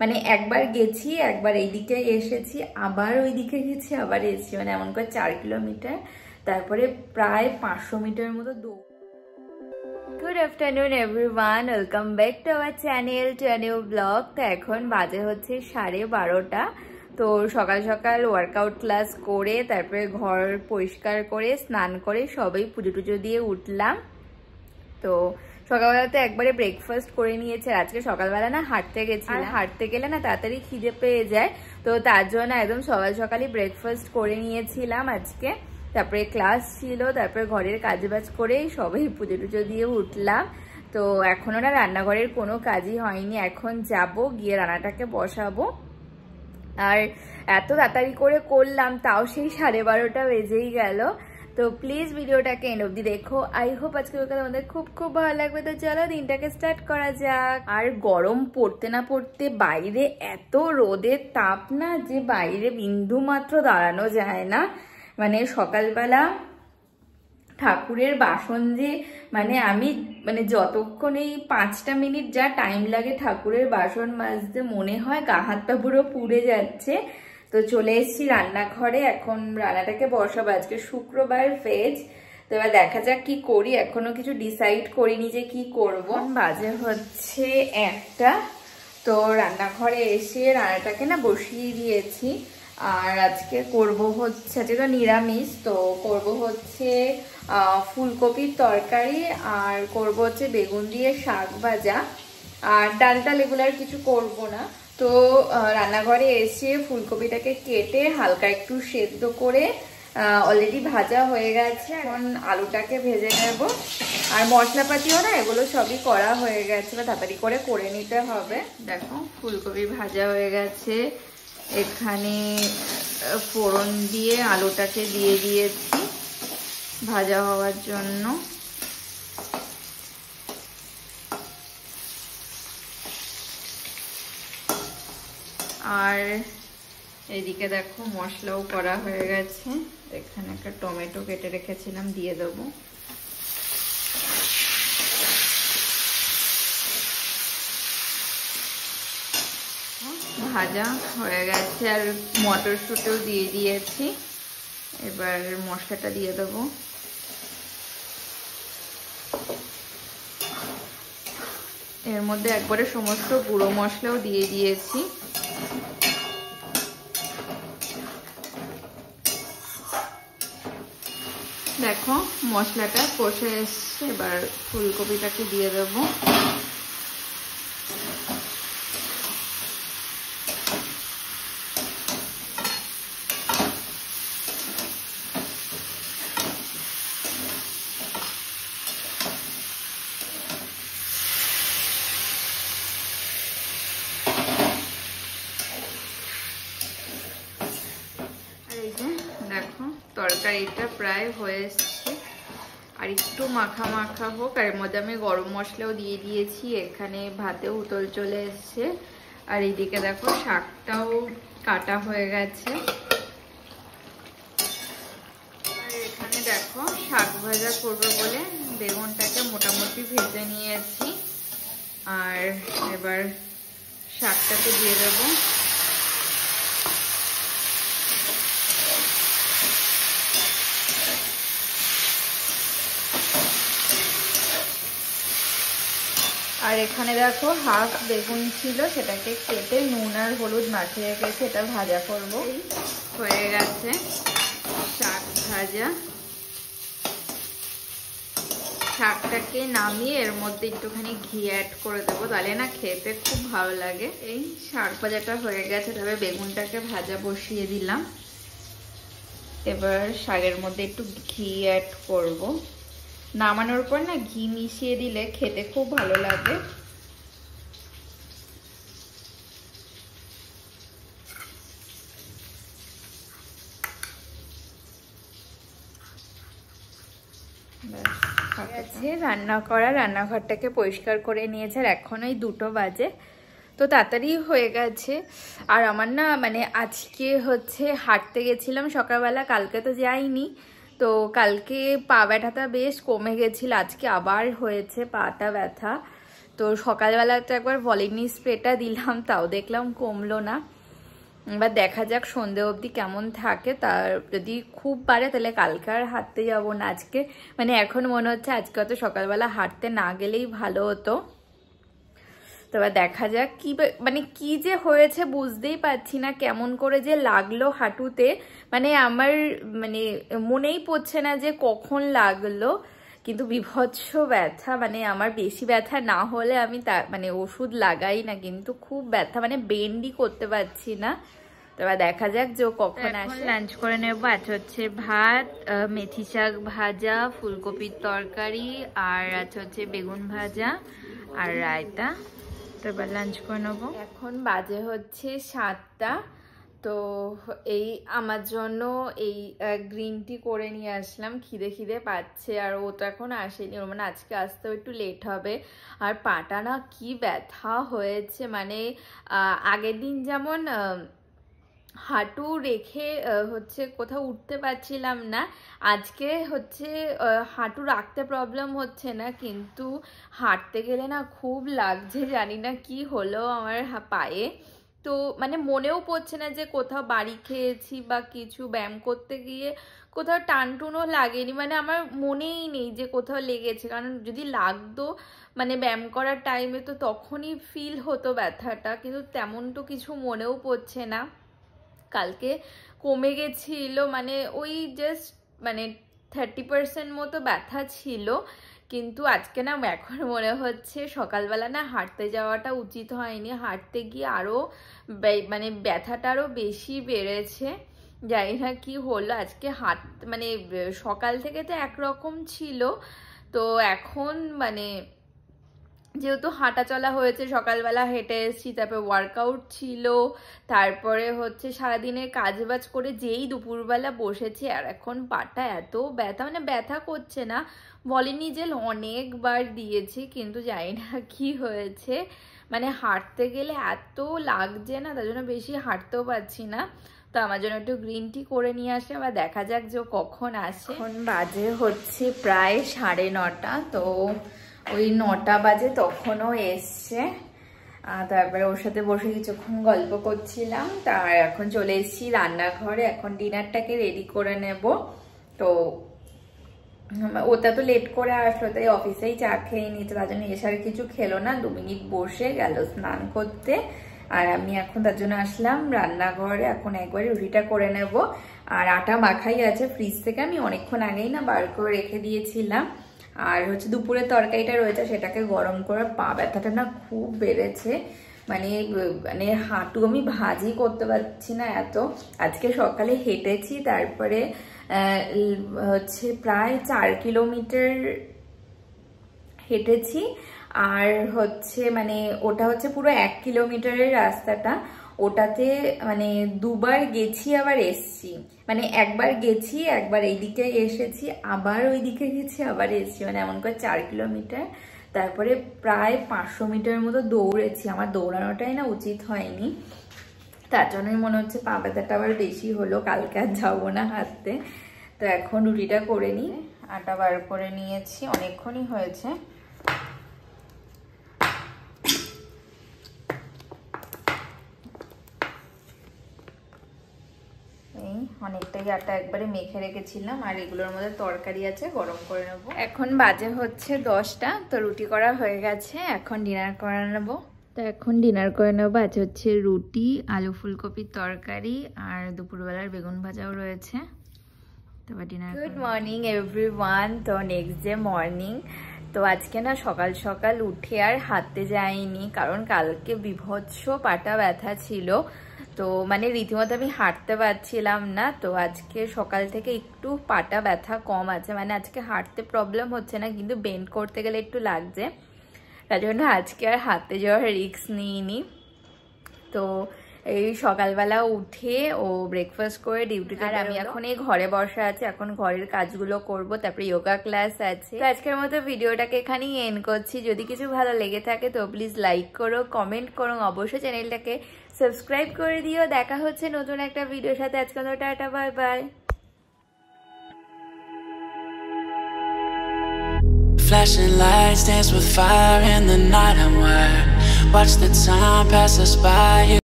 মানে একবার গেছি, একবার এইদিকে এসেছি, আবার ওইদিকে গেছি, আবার এসেছি, মানে এমন করে 4 কিলোমিটার, তারপরে প্রায় 500 মিটারের মতো দৌড়। Good afternoon everyone, welcome back to our channel, to a new blog. তো এখন বাজে হচ্ছে 12:30। তো সকাল সকাল ওয়ার্কআউট ক্লাস করে তারপরে ঘর পরিষ্কার করে স্নান করে সবাই পুজো টুজো দিয়ে উঠলাম। তো সকালবেলাতে একবারে ব্রেকফাস্ট করে নিয়েছে। আজকে সকালবেলা না হাঁটতে গেছিলাম, হাঁটতে গেলে না তাড়াতাড়ি খিদে পেয়ে যায়, তো তার জন্য একদম সকাল সকালই ব্রেকফাস্ট করে নিয়েছিলাম আজকে। তারপরে ক্লাস ছিল, তারপরে ঘরের কাজবাজ করে সবাই পুজো টুজো দিয়ে উঠলাম। তো এখনো না রান্নাঘরের কোনো কাজই হয়নি, এখন যাব গিয়ে রান্নাটাকে বসাবো। আর এত তাড়াতাড়ি করে করলাম, তাও সেই 12:30 বেজেই গেল। তো প্লিজ ভিডিওটাকে এন্ড অবধি দেখো। আই হোপ আজকে তোমাদের খুব খুব ভালো লাগবে। তো চলো দিনটাকে স্টার্ট করা যাক। আর গরম পড়তে না পড়তে বাইরে এত রোদের তাপ না, যে বাইরে বিন্দু মাত্র দাঁড়ানো যায় না। মানে সকালবেলা ঠাকুরের বাসন যে আমি যতক্ষণ এই 5টা মিনিট যা টাইম লাগে ঠাকুরের বাসন মাজতে, মনে হয় গা হাত পা পুরো পুড়ে যাচ্ছে। তো চলে এসেছি রান্নাঘরে, এখন রান্নাটাকে বসাবো। আজকে শুক্রবার ভেজ। তো এবার দেখা যাক কি করি, এখনো কিছু ডিসাইড করিনি যে কি করব। বাজে হচ্ছে 1টা। তো রান্নাঘরে এসে রান্নাটাকে না বসিয়ে দিয়েছি। আর আজকে করব হচ্ছে, আজকে তো নিরামিষ, তো করব হচ্ছে ফুলকপির তরকারি, আর করব হচ্ছে বেগুন দিয়ে শাক ভাজা, আর ডাল টাল এগুলো আর কিছু করব না। তো রান্নাঘরে এসে ফুলকপিটাকে কেটে হালকা একটু সেদ্ধ করে অলরেডি ভাজা হয়ে গেছে। এখন আলুটাকে ভেজে নেব, আর মশলাপাতিও না এগুলো সবই করা হয়ে গেছে, বা তাড়াতাড়ি করে নিতে হবে। দেখো ফুলকপি ভাজা হয়ে গেছে, এখানে ফোড়ন দিয়ে আলুটাকে দিয়ে দিয়েছি ভাজা হওয়ার জন্য। আর এদিকে দেখো মশলাও করা হয়ে গেছে, এখানে একটা টমেটো কেটে রেখেছিলাম, দিয়ে দেবো। ভাজা হয়ে গেছে, আর মটরশুঁটিও দিয়ে দিয়েছি। এবার মশলাটা দিয়ে দেবো। এর মধ্যে একবারে সমস্ত গুঁড়ো মশলাও দিয়ে দিয়েছি। দেখো মশলাটা কষে এসছে, এবার ফুলকপিটাকে দিয়ে দেবো। দেখো তরকারিটা প্রায় হয়ে এসছে, আর একটু মাখা মাখা হোক। আর এর মধ্যে আমি গরম মশলাও দিয়ে দিয়েছি, এখানে ভাতে উতল চলে এসছে। আর এইদিকে দেখো শাকটাও কাটা হয়ে গেছে। আর এখানে দেখো শাক ভাজা করবো বলে বেগুনটাকে মোটামুটি ভেজে নিয়েছি। আর এবার শাকটাকে দিয়ে দেবো। আর এখানে দেখো হাফ বেগুন ছিল, সেটাকে কেটে নুন আর হলুদ মাখিয়ে রেখেছি, এটা ভাজা করব। হয়ে গেছে শাক ভাজা। শাকটাকে নামিয়ে এর মধ্যে একটুখানি ঘি অ্যাড করে দেবো, তাহলে না খেতে খুব ভালো লাগে। এই শাক ভাজাটা হয়ে গেছে, তবে বেগুনটাকে ভাজা বসিয়ে দিলাম। এবার শাকের মধ্যে একটু ঘি অ্যাড করব। নামানোর পর না ঘি মিশিয়ে দিলে খেতে খুব ভালো লাগে। রান্না করা, রান্নাঘরটাকে পরিষ্কার করে নিয়েছে, আর এখন ওই 2টো বাজে, তো তাড়াতাড়ি হয়ে গেছে। আর আমার না আজকে হচ্ছে হাঁটতে গেছিলাম সকালবেলা, কালকে তো যাইনি। তো কালকে পা ব্যথাটা বেশ কমে গেছিল, আজকে আবার হয়েছে পাটা ব্যথা। তো সকালবেলা তো একবার ভলিনি স্প্রেটা দিলাম, তাও দেখলাম কমলো না। এবার দেখা যাক সন্ধে অবধি কেমন থাকে, তার যদি খুব বাড়ে তাহলে কালকে আর হাঁটতে যাবো না। আজকে মানে এখন মনে হচ্ছে আজকে অত সকালবেলা হাঁটতে না গেলেই ভালো হতো। তো এবার দেখা যাক কি মানে কি যে হয়েছে বুঝতেই পারছি না, কেমন করে যে লাগলো হাঁটুতে, মানে আমার মানে মনেই পড়ছে না যে কখন লাগলো, কিন্তু বিভৎস ব্যথা। মানে আমার বেশি ব্যথা না হলে আমি মানে ওষুধ লাগাই না, কিন্তু খুব ব্যথা, মানে বেন্ডই করতে পারছি না। তো এবার দেখা যাক যে কখন আসে। লাঞ্চ করে নেবো। আজ হচ্ছে ভাত, মেথি শাক ভাজা, ফুলকপির তরকারি, আর আজ হচ্ছে বেগুন ভাজা আর রায়তা। তো এবার লাঞ্চ করে নেবো। এখন বাজে হচ্ছে 7টা। তো এই আমার জন্য এই গ্রিন টি করে নিয়ে আসলাম, খিদে খিদে পাচ্ছে। আর ও তো এখন আসেনি, ওর মানে আজকে আসতেও একটু লেট হবে। আর পাটা না কি ব্যথা হয়েছে, মানে আগের দিন যেমন হাঁটু রেখে হচ্ছে কোথাও উঠতে পারছিলাম না, আজকে হচ্ছে হাঁটু রাখতে প্রবলেম হচ্ছে না, কিন্তু হাঁটতে গেলে না খুব লাগছে। জানি না কি হলো আমার পায়ে। তো মানে মনেও পড়ছে না যে কোথাও বাড়ি খেয়েছি বা কিছু, ব্যায়াম করতে গিয়ে কোথাও টানটুনও লাগেনি, মানে আমার মনেই নেই যে কোথাও লেগেছে। কারণ যদি লাগতো মানে ব্যায়াম করার টাইমে তো তখনই ফিল হতো ব্যথাটা, কিন্তু তেমন তো কিছু মনেও পড়ছে না। কালকে কমে গেছিল, মানে ওই জাস্ট মানে 30% মতো ব্যথা ছিল, কিন্তু আজকে না এখন মনে হচ্ছে সকালবেলা না হাঁটতে যাওয়াটা উচিত হয়নি, হাঁটতে গিয়ে আরও মানে ব্যথাটা আরও বেশি বেড়েছে। জানি না কি হলো আজকে মানে সকাল থেকে তো একরকম ছিল, তো এখন মানে যেহেতু হাঁটা চলা হয়েছে, সকালবেলা হেঁটে এসেছি, তারপরে ওয়ার্কআউট ছিল, তারপরে হচ্ছে সারাদিনের কাজবাজ করে যেই দুপুরবেলা বসেছি, আর এখন পাটা এত ব্যথা, মানে ব্যথা করছে না, বলেনি যে অনেকবার দিয়েছি, কিন্তু জানি না কি হয়েছে, মানে হাঁটতে গেলে এত লাগছে না, তার জন্য বেশি হাঁটতেও পারছি না। তো আমার জন্য একটু গ্রিন টি করে নিয়ে আসে, আবার দেখা যাক যে কখন আসে। এখন বাজে হচ্ছে প্রায় 9:30। তো ওই 9টা বাজে তখনও এসছে, তারপরে ওর সাথে বসে কিছুক্ষণ গল্প করছিলাম। তার এখন চলে এসেছি রান্নাঘরে, এখন ডিনারটাকে রেডি করে নেব। তো ওটা তো লেট করে আসলো, তাই অফিসেই চা খেয়ে নিতে, তার জন্য এসে আর কিছু খেলো না, 2 মিনিট বসে গেল স্নান করতে। আর আমি এখন তার জন্য আসলাম রান্নাঘরে, এখন একবারে রুটিটা করে নেব। আর আটা মাখাই আছে ফ্রিজ থেকে, আমি অনেকক্ষণ আগেই না বার করে রেখে দিয়েছিলাম। আর হচ্ছে দুপুরের তরকারিটা রয়েছে, সেটাকে গরম করে, পা ব্যথাটা না খুব বেড়েছে, মানে মানে হাঁটু আমি ভাজি করতে পারছি না এত। আজকে সকালে হেঁটেছি, তারপরে হচ্ছে প্রায় 4 কিলোমিটার হেঁটেছি, আর হচ্ছে মানে ওটা হচ্ছে পুরো 1 কিলোমিটারের রাস্তাটা, ওটাতে মানে 2বার গেছি আবার এসছি, মানে একবার গেছি, একবার এইদিকে এসেছি, আবার ওইদিকে গেছি, আবার এসছি, মানে এমন করে 4 কিলোমিটার। তারপরে প্রায় 500 মিটারের মতো দৌড়েছি। আমার দৌড়ানোটাই না উচিত হয়নি, তার জন্যই মনে হচ্ছে পা ব্যথাটা আবার বেশি হলো, কালকে আর যাবো না হাঁটতে। তো এখন রুটিটা করে নিই, আটা বার করে নিয়েছি, অনেকক্ষণই হয়েছে। অনেকটাই আটা একবারে মেখে রেখেছিলাম, আর এগুলোর মধ্যে তরকারি আছে, গরম করে নেবো। এখন বাজে হচ্ছে 10টা। তো রুটি করা হয়ে গেছে, এখন ডিনার করে নেবো। তো এখন ডিনার করে নেবো। আজ হচ্ছে রুটি, আলু ফুলকপির তরকারি, আর দুপুরবেলার বেগুন ভাজাও রয়েছে। তারপর ডিনার। Good morning everyone. তো নেক্সট ডে মর্নিং। তো আজকে না সকাল সকাল উঠে আর হাঁটতে যাইনি, কারণ কালকে বিভৎস পাটা ব্যথা ছিল, তো মানে রীতিমতো আমি হাঁটতে পারছিলাম না। তো আজকে সকাল থেকে একটু পাটা ব্যথা কম আছে, মানে আজকে হাঁটতে প্রবলেম হচ্ছে না, কিন্তু বেন্ড করতে গেলে একটু লাগছে, তার জন্য আজকে আর হাঁটতে যাওয়ার রিস্ক নিইনি। তো এই সকালবেলা উঠে ও ব্রেকফাস্ট করে ডিউটিতে, আর আমি এখন এই ঘরে বসা আছি, এখন ঘরের কাজগুলো করব, তারপরে যোগা ক্লাস আছে। তো আজকের মতো ভিডিওটাকে এখানেই এন্ড করছি। যদি কিছু ভালো লেগে থাকে তো প্লিজ লাইক করো, কমেন্ট করো, অবশ্যই চ্যানেলটাকে সাবস্ক্রাইব করে দিও। দেখা হচ্ছে নতুন একটা ভিডিওর সাথে। আজকে তো tata, bye bye. Flashing lights dance with fire in the night. I'm wired. Watch the time pass us by.